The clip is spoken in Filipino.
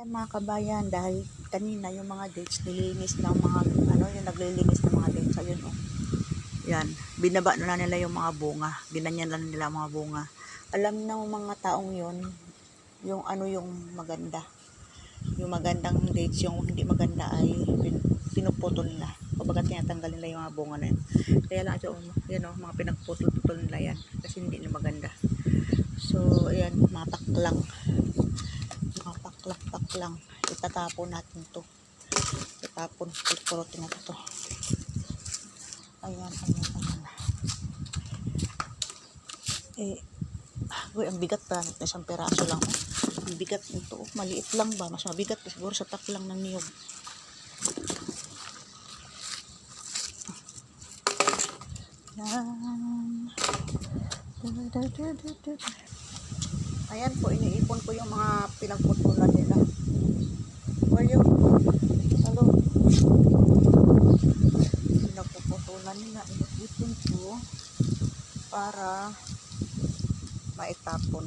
Yan mga kabayan, dahil kanina yung mga dates nilinis ng mga yung naglilinis ng mga dates. Ayun oh. Yan, binaba na nila yung mga bunga. Ginanyan lang nila ang mga bunga. Alam ng mga taong yun, yung yung maganda. Yung magandang dates, yung hindi maganda ay pinuputol nila. Kumbaga tinatanggal nila yung mga bunga na yun. Kaya lang ito, yan oh, mga pinagputol-putol nila yan. Kasi hindi na maganda. So, ayan, mga paklang. Mga paklak-paklang. Itatapon natin to. Itatapon, pulutin natin to. Ayan. Ang bigat pa. Isang peraso lang. Ang bigat nito. Maliit lang ba? Mas mabigat siguro sa taklang ng niyog. Yan. Ayan po, iniipon ko yung mga pinagputulan nila. Where you? Hello. Pinagputulan nila. Iniipon ko para maitapon.